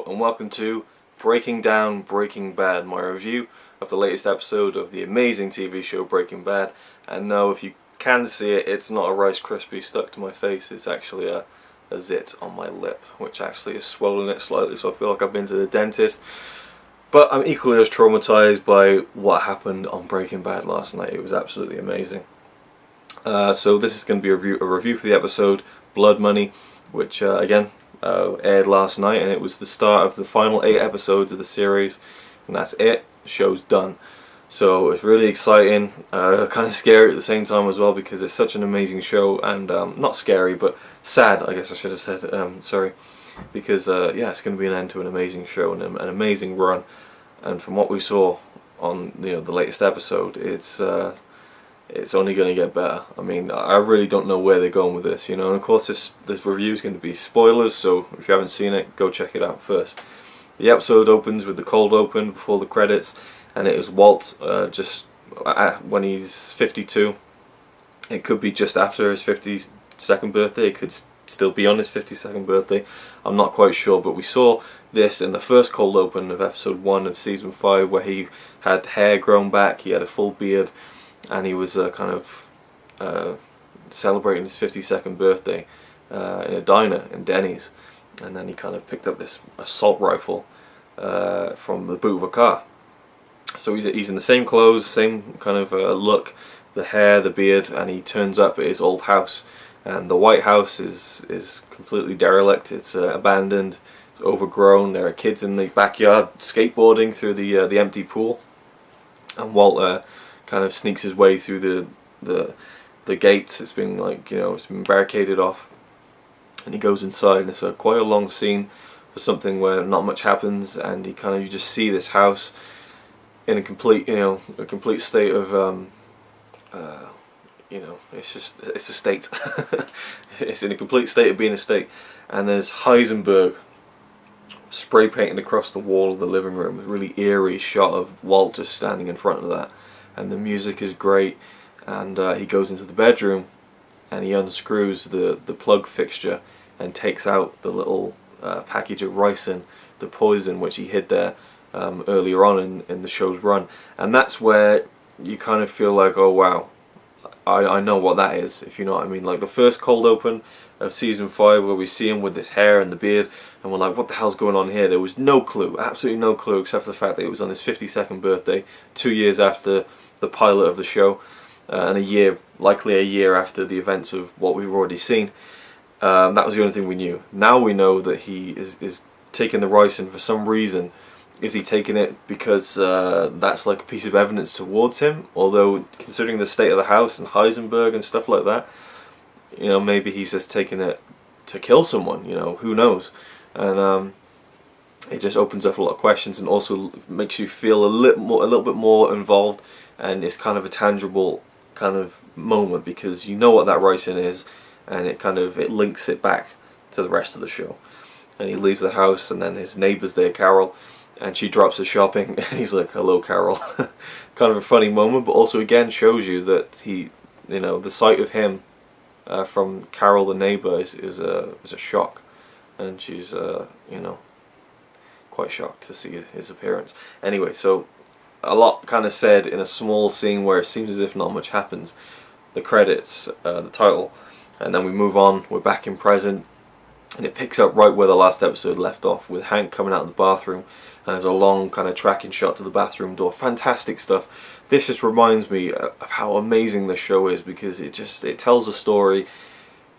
and welcome to Breaking Down Breaking Bad, my review of the latest episode of the amazing TV show Breaking Bad. And no, if you can see it, it's not a Rice Krispie stuck to my face, it's actually a zit on my lip, which actually has swollen it slightly, so I feel like I've been to the dentist. But I'm equally as traumatized by what happened on Breaking Bad last night. It was absolutely amazing. So this is going to be a review for the episode Blood Money, which again aired last night, and it was the start of the final 8 episodes of the series, and that's it. The show's done. So it's really exciting, kind of scary at the same time as well, because it's such an amazing show, and not scary but sad, I guess I should have said, sorry, because yeah, it's going to be an end to an amazing show and an amazing run. And from what we saw on the latest episode, it's only going to get better. I mean, I really don't know where they're going with this, and of course this review is going to be spoilers, so if you haven't seen it, go check it out first. The episode opens with the cold open before the credits, and it is Walt just when he's 52. It could be just after his 52nd birthday, it could still be on his 52nd birthday, I'm not quite sure, but we saw this in the first cold open of episode 1 of season 5, where he had hair grown back, he had a full beard, and he was kind of celebrating his 52nd birthday in a diner in Denny's, and then he kind of picked up this assault rifle from the boot of a car. So he's in the same clothes, same kind of look, the hair, the beard, and he turns up at his old house, and the White House is completely derelict. It's abandoned, it's overgrown. There are kids in the backyard skateboarding through the empty pool, and Walt kind of sneaks his way through the gates. It's been it's been barricaded off, and he goes inside, and it's quite a long scene for something where not much happens, and you just see this house in a complete state of it's a state. It's in a complete state of being a state, and there's Heisenberg spray painting across the wall of the living room. A really eerie shot of Walt just standing in front of that, and the music is great. And he goes into the bedroom, and he unscrews the plug fixture and takes out the little package of ricin, the poison which he hid there earlier on in the show's run. And that's where you kind of feel like, oh wow, I know what that is, if you know what I mean. Like the first cold open of season 5, where we see him with his hair and the beard, and we're like, what the hell's going on here? There was no clue, absolutely no clue, except for the fact that it was on his 52nd birthday, 2 years after the pilot of the show, and likely a year after the events of what we've already seen. That was the only thing we knew. Now we know that he is taking the ricin for some reason. Is he taking it because that's like a piece of evidence towards him? Although, considering the state of the house and Heisenberg and stuff like that, maybe he's just taking it to kill someone. Who knows? And it just opens up a lot of questions, and also makes you feel a little bit more involved. And it's kind of a tangible kind of moment, because you know what that ricin is, and it links it back to the rest of the show. And he leaves the house, and then his neighbour's there, Carol, and she drops her shopping, and he's like, hello Carol. Kind of a funny moment, but also again shows you that the sight of him from Carol the neighbour is a shock, and she's quite shocked to see his appearance. Anyway, so a lot kind of said in a small scene where it seems as if not much happens. The credits, the title, and then we move on, we're back in present, and it picks up right where the last episode left off, with Hank coming out of the bathroom, and there's a long kind of tracking shot to the bathroom door. Fantastic stuff. This just reminds me of how amazing this show is, because it tells a story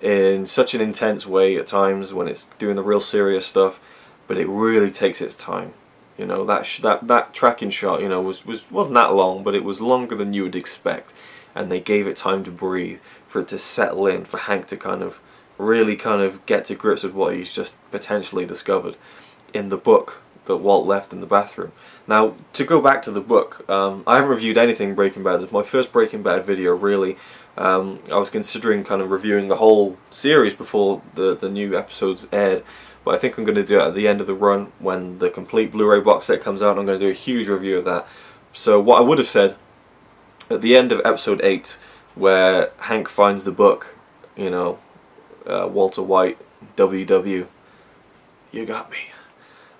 in such an intense way at times when it's doing the real serious stuff, but it really takes its time. That tracking shot, wasn't that long, but it was longer than you would expect, and they gave it time to breathe, for it to settle in, for Hank to really get to grips with what he's just potentially discovered in the book that Walt left in the bathroom. Now, to go back to the book, I haven't reviewed anything Breaking Bad. It's my first Breaking Bad video, really. I was considering reviewing the whole series before the new episodes aired, but I think I'm going to do it at the end of the run when the complete Blu-ray box set comes out. I'm going to do a huge review of that. So what I would have said at the end of episode 8, where Hank finds the book, Walter White, WW, you got me.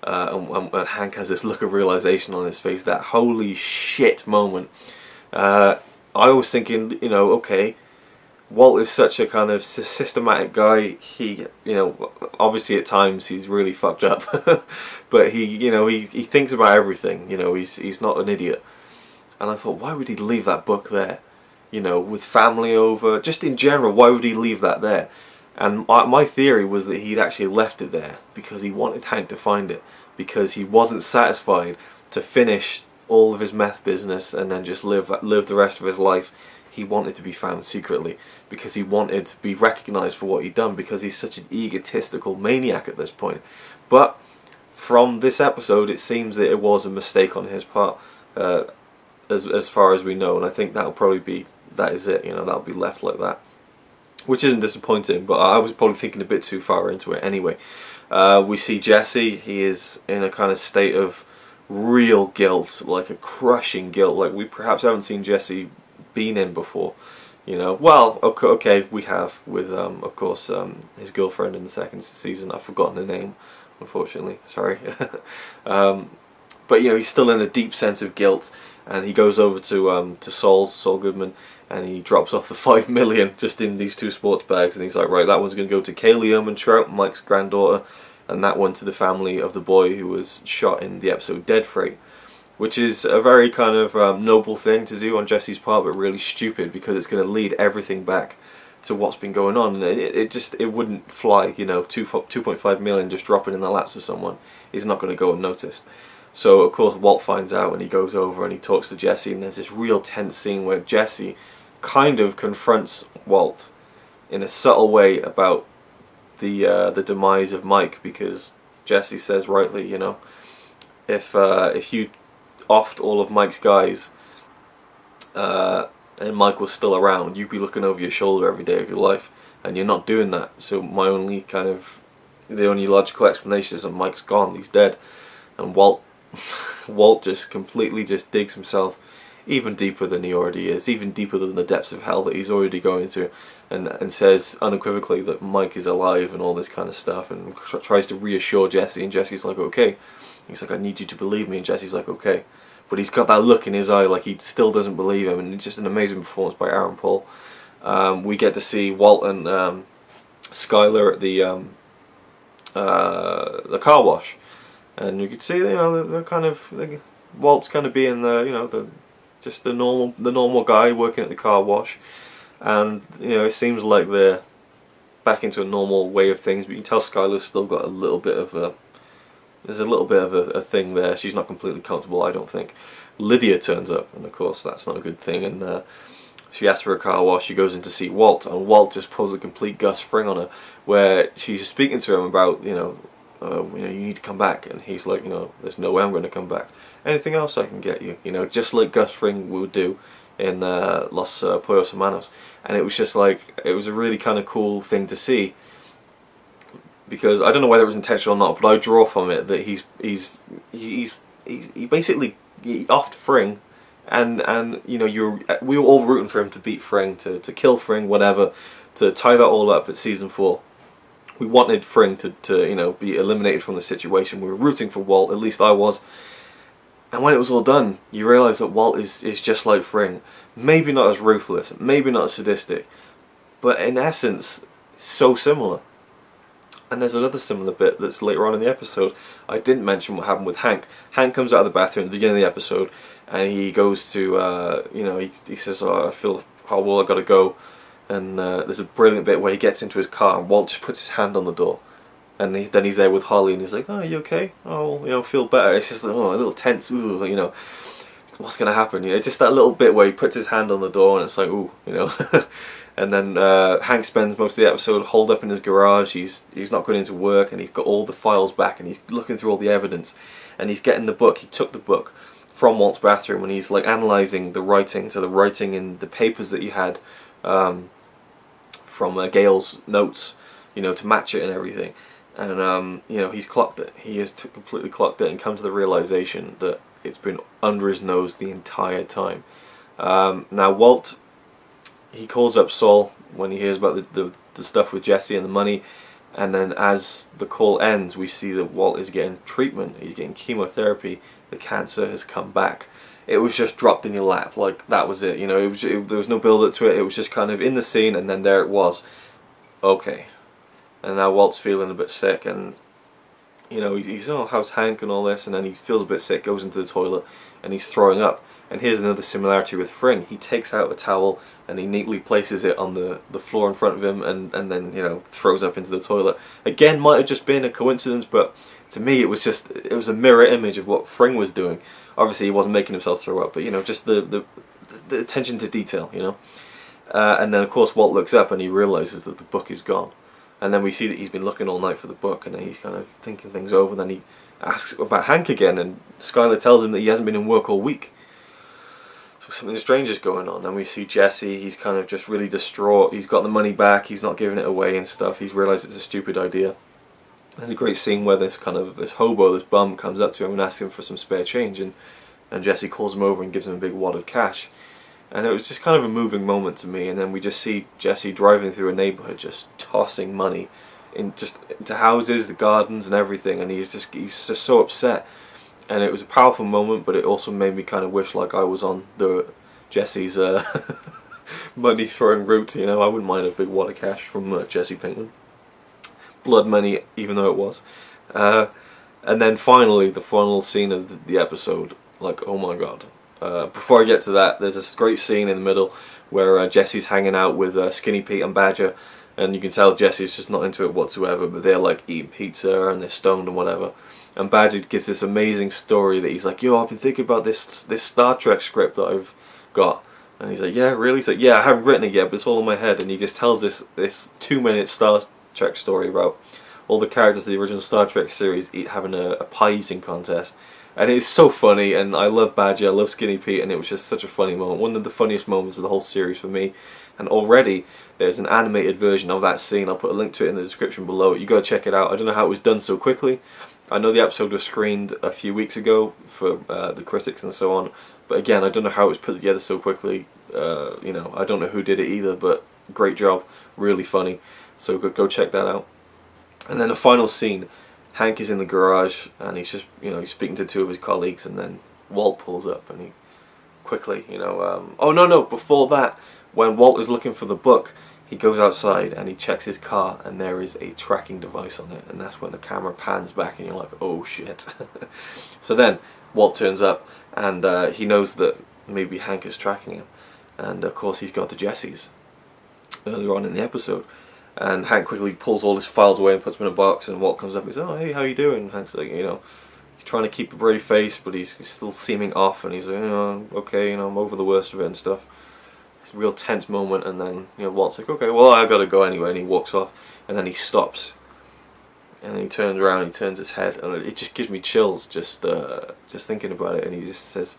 and Hank has this look of realization on his face, that holy shit moment. I was thinking, you know, okay, Walt is such a kind of systematic guy. He, you know, obviously at times he's really fucked up, but he, you know, he thinks about everything. You know, he's not an idiot. And I thought, why would he leave that book there? You know, with family over, just in general, why would he leave that there? And my theory was that he'd actually left it there because he wanted Hank to find it, because he wasn't satisfied to finish all of his meth business and then just live the rest of his life. He wanted to be found secretly because he wanted to be recognised for what he'd done, because he's such an egotistical maniac at this point. But from this episode, it seems that it was a mistake on his part, as far as we know, and I think that is it. You know, that'll be left like that, which isn't disappointing, but I was probably thinking a bit too far into it anyway. We see Jesse. He is in a kind of state of real guilt, like a crushing guilt, like we perhaps haven't seen Jesse been in before. You know, well, okay, we have with of course his girlfriend in the second season. I've forgotten her name, unfortunately. Sorry. But you know, he's still in a deep sense of guilt, and he goes over to Saul Goodman, and he drops off the $5 million just in these 2 sports bags, and he's like, right, that one's going to go to Kaylee Ehrmantraut, Mike's granddaughter, and that one to the family of the boy who was shot in the episode Dead Freight, which is a very kind of noble thing to do on Jesse's part, but really stupid, because it's going to lead everything back to what's been going on, and it wouldn't fly. You know, 2.5 million just dropping in the laps of someone is not going to go unnoticed. So of course Walt finds out, and he goes over and he talks to Jesse, and there's this real tense scene where Jesse kind of confronts Walt in a subtle way about the demise of Mike, because Jesse says rightly, you know, if you offed all of Mike's guys and Mike was still around, you'd be looking over your shoulder every day of your life, and you're not doing that. So the only logical explanation is that Mike's gone, he's dead. And Walt just completely just digs himself even deeper than he already is, even deeper than the depths of hell that he's already going to, and says unequivocally that Mike is alive and all this kind of stuff, and tries to reassure Jesse, and Jesse's like, okay. He's like, I need you to believe me, and Jesse's like, okay. But he's got that look in his eye like he still doesn't believe him, and it's just an amazing performance by Aaron Paul. We get to see Walt and Skylar at the car wash, and you can see, you know, they're kind of, Walt's kind of being the, you know, the normal guy working at the car wash, and you know, it seems like they're back into a normal way of things, but you can tell Skylar's still got a little bit of a thing there. She's not completely comfortable, I don't think. Lydia turns up, and of course that's not a good thing, and she asks for a car wash. She goes in to see Walt, and Walt just pulls a complete Gus Fring on her, where she's speaking to him about, you know, you need to come back, and he's like, you know, there's no way I'm going to come back. Anything else I can get you, you know, just like Gus Fring would do in Los Pollos Hermanos. And it was just like, it was a really kind of cool thing to see, because I don't know whether it was intentional or not, but I draw from it that he basically offed Fring, and you know, we were all rooting for him to beat Fring, to kill Fring, whatever, to tie that all up at season 4. We wanted Fring to you know, be eliminated from the situation. We were rooting for Walt, at least I was. And when it was all done, you realise that Walt is just like Fring. Maybe not as ruthless, maybe not as sadistic, but in essence, so similar. And there's another similar bit that's later on in the episode. I didn't mention what happened with Hank. Hank comes out of the bathroom at the beginning of the episode, and he goes to, you know, he says, oh, I feel horrible, I gotta go. And there's a brilliant bit where he gets into his car, and Walt just puts his hand on the door. And then he's there with Holly, and he's like, oh, you okay? Oh, you know, feel better. It's just like, oh, a little tense, ooh, you know, what's going to happen? You know, just that little bit where he puts his hand on the door, and it's like, ooh, you know. And then Hank spends most of the episode holed up in his garage. He's not going into work, and he's got all the files back, and he's looking through all the evidence, and he's getting the book. He took the book from Walt's bathroom, and he's like analysing the writing, so the writing in the papers that he had from Gail's notes, you know, to match it and everything. And you know, he's clocked it. He has completely clocked it, and come to the realization that it's been under his nose the entire time. Now Walt, he calls up Saul when he hears about the stuff with Jesse and the money, And then as the call ends, we see that Walt is getting treatment, he's getting chemotherapy, the cancer has come back. It was just dropped in your lap, like that was it, you know, there was no build up to it, it was just kind of in the scene, and then there it was. Okay. And now Walt's feeling a bit sick, and you know, he's oh, how's Hank and all this, and then he feels a bit sick, goes into the toilet, and he's throwing up. And here's another similarity with Fring. He takes out a towel and he neatly places it on the floor in front of him, and then, you know, throws up into the toilet. Again, might have just been a coincidence, but to me it was a mirror image of what Fring was doing. Obviously he wasn't making himself throw up, but you know, just the attention to detail, you know. And then of course Walt looks up and he realizes that the book is gone. And then we see that he's been looking all night for the book, and then he's kind of thinking things over. Then he asks about Hank again, and Skylar tells him that he hasn't been in work all week. So something strange is going on. And we see Jesse, he's kind of just really distraught. He's got the money back, he's not giving it away and stuff. He's realised it's a stupid idea. There's a great scene where this hobo, this bum, comes up to him and asks him for some spare change, and Jesse calls him over and gives him a big wad of cash. And it was just kind of a moving moment to me. And then we just see Jesse driving through a neighbourhood, just tossing money into houses, the gardens, and everything. And he's just so upset. And it was a powerful moment, but it also made me kind of wish like I was on Jesse's money throwing route. You know, I wouldn't mind a big wad of cash from Jesse Pinkman. Blood money, even though it was. And then finally, the final scene of the episode. Like, oh my god. Before I get to that, there's this great scene in the middle where Jesse's hanging out with Skinny Pete and Badger, and you can tell Jesse's just not into it whatsoever, but they're like eating pizza and they're stoned and whatever. And Badger gives this amazing story that he's like, yo, I've been thinking about this Star Trek script that I've got. And he's like, yeah, really? He's like, yeah, I haven't written it yet, but it's all in my head. And he just tells this 2-minute Star Trek story about all the characters of the original Star Trek series having a pie eating contest. And it's so funny, and I love Badger, I love Skinny Pete, and it was just such a funny moment. One of the funniest moments of the whole series for me. And already, there's an animated version of that scene. I'll put a link to it in the description below. You gotta check it out. I don't know how it was done so quickly. I know the episode was screened a few weeks ago for the critics and so on. But again, I don't know how it was put together so quickly. You know, I don't know who did it either, but great job. Really funny. So go check that out. And then the final scene. Hank is in the garage, and he's just, you know, he's speaking to 2 of his colleagues, and then Walt pulls up, and he quickly, you know, oh no, before that, when Walt is looking for the book, he goes outside and he checks his car, and there is a tracking device on it, and that's when the camera pans back, and you're like, oh shit. So then Walt turns up, and he knows that maybe Hank is tracking him, and of course he's got the Jesse's earlier on in the episode. And Hank quickly pulls all his files away and puts them in a box, and Walt comes up and says, oh, hey, how you doing? And Hank's like, you know, he's trying to keep a brave face, but he's still seeming off, and he's like, oh, okay, you know, I'm over the worst of it and stuff. It's a real tense moment, and then, you know, Walt's like, okay, well, I gotta go anyway, and he walks off, and then he stops. And then he turns around, he turns his head, and it just gives me chills just thinking about it, and he just says,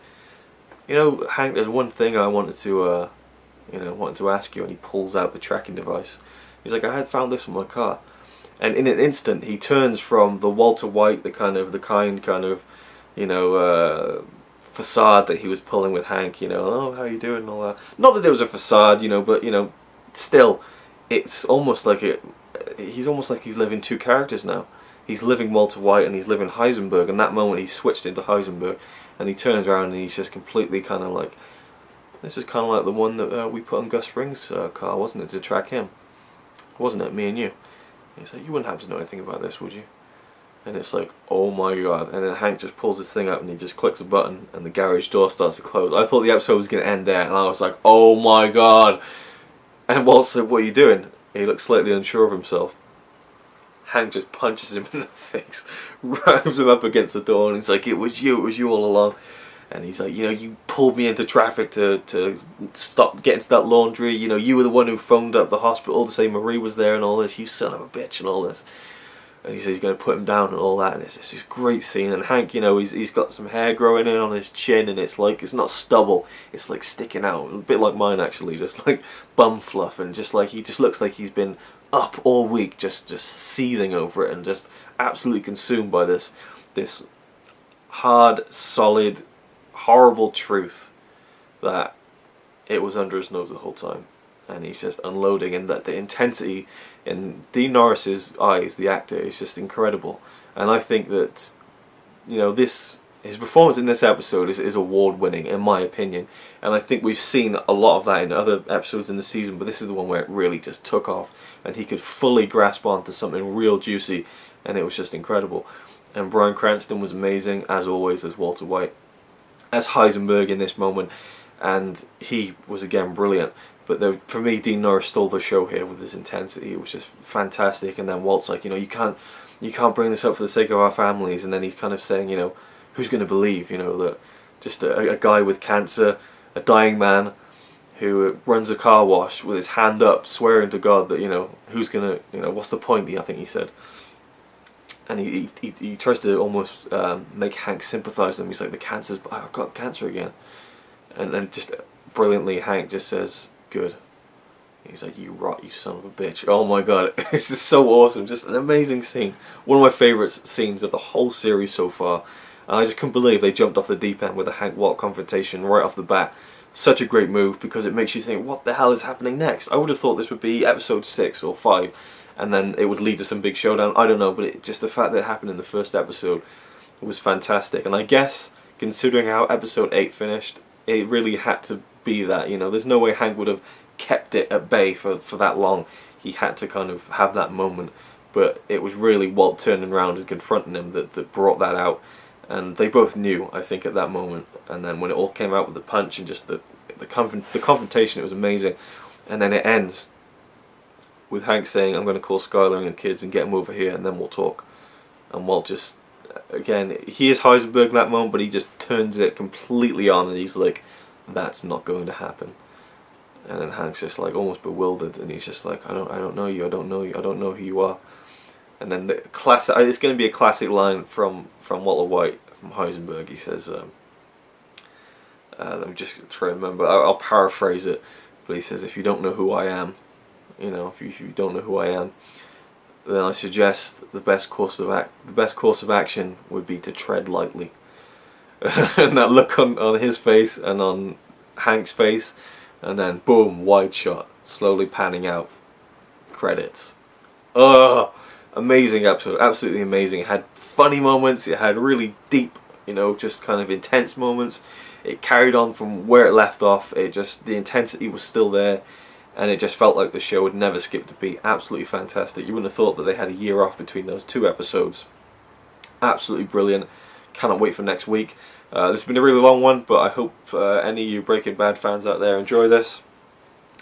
you know, Hank, there's one thing I wanted to ask you, and he pulls out the tracking device. He's like, I had found this in my car. And in an instant, he turns from the Walter White, the kind of, you know, facade that he was pulling with Hank, you know, oh, how you doing and all that. Not that it was a facade, you know, but, you know, still, it's almost like he's almost like he's living 2 characters now. He's living Walter White and he's living Heisenberg, and that moment he switched into Heisenberg, and he turns around and he's just completely kind of like, this is kind of like the one that we put on Gus Spring's car, wasn't it, to track him? Wasn't it, me and you? He's like, you wouldn't happen to know anything about this, would you? And it's like, oh my god. And then Hank just pulls this thing up and he just clicks a button and the garage door starts to close. I thought the episode was going to end there, and I was like, oh my god. And Walt said, what are you doing? He looks slightly unsure of himself. Hank just punches him in the face, rams him up against the door, and he's like, it was you all along. And he's like, you know, you pulled me into traffic to stop getting to that laundry. You know, you were the one who phoned up the hospital to say Marie was there and all this. You son of a bitch and all this. And he says he's going to put him down and all that. And it's this great scene. And Hank, you know, he's got some hair growing in on his chin. And it's like, it's not stubble. It's like sticking out. A bit like mine, actually. Just like bum fluff. And just like, he just looks like he's been up all week. Just seething over it. And just absolutely consumed by this hard, solid, horrible truth that it was under his nose the whole time. and he's just unloading, and that the intensity in Dean Norris's eyes, the actor, is just incredible. And I think that, you know, his performance in this episode is award-winning, in my opinion. And I think we've seen a lot of that in other episodes in the season, but this is the one where it really just took off, and he could fully grasp onto something real juicy, and it was just incredible. And Bryan Cranston was amazing, as always, as Walter White, as Heisenberg in this moment, and he was again brilliant. But for me, Dean Norris stole the show here with his intensity. It was just fantastic. And then Walt's like, you know, you can't bring this up for the sake of our families. And then he's kind of saying, you know, who's going to believe, you know, that just a guy with cancer, a dying man who runs a car wash with his hand up, swearing to God that, you know, who's going to, you know, what's the point, I think he said. And he tries to almost make Hank sympathise with him. He's like, the cancer's, I've got cancer again. And then just brilliantly, Hank just says, good. He's like, you rot, you son of a bitch. Oh my god, this is so awesome. Just an amazing scene. One of my favourite scenes of the whole series so far. And I just couldn't believe they jumped off the deep end with a Hank Walt confrontation right off the bat. Such a great move, because it makes you think, what the hell is happening next? I would have thought this would be episode 6 or 5, and then it would lead to some big showdown. I don't know, but just the fact that it happened in the first episode was fantastic. And I guess, considering how episode 8 finished, it really had to be that, you know. There's no way Hank would have kept it at bay for that long. He had to kind of have that moment. But it was really Walt turning around and confronting him that brought that out. And they both knew, I think, at that moment. And then when it all came out with the punch and just the confrontation, it was amazing. And then it ends with Hank saying, I'm going to call Skylar and the kids and get them over here, and then we'll talk. And Walt just, again, he is Heisenberg in that moment, but he just turns it completely on, and he's like, that's not going to happen. And then Hank's just like almost bewildered, and he's just like, I don't know you, I don't know you, I don't know who you are. And then the classic, it's going to be a classic line from Walter White, from Heisenberg. He says, let me just try to remember, I'll paraphrase it, but he says, if you don't know who I am, you know, if you don't know who I am, then I suggest the best course of action would be to tread lightly. And that look on his face and on Hank's face, and then boom, wide shot, slowly panning out, credits. Oh, amazing episode, absolutely amazing. It had funny moments, it had really deep, you know, just kind of intense moments. It carried on from where it left off. It just, the intensity was still there, and it just felt like the show had never skipped a beat. Absolutely fantastic. You wouldn't have thought that they had a year off between those 2 episodes. Absolutely brilliant. Cannot wait for next week. This has been a really long one, but I hope any of you Breaking Bad fans out there enjoy this.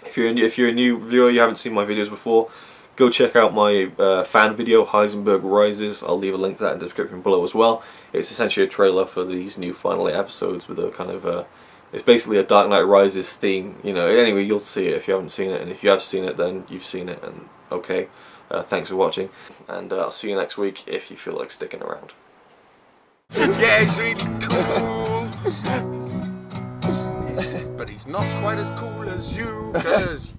If you're a new viewer, you haven't seen my videos before, go check out my fan video, Heisenberg Rises. I'll leave a link to that in the description below as well. It's essentially a trailer for these new final 8 episodes with a kind of it's basically a Dark Knight Rises theme, you know. Anyway, you'll see it if you haven't seen it, and if you have seen it, then you've seen it, and okay. Thanks for watching, and I'll see you next week if you feel like sticking around. Yeah, he's really cool, but he's not quite as cool as you, 'cause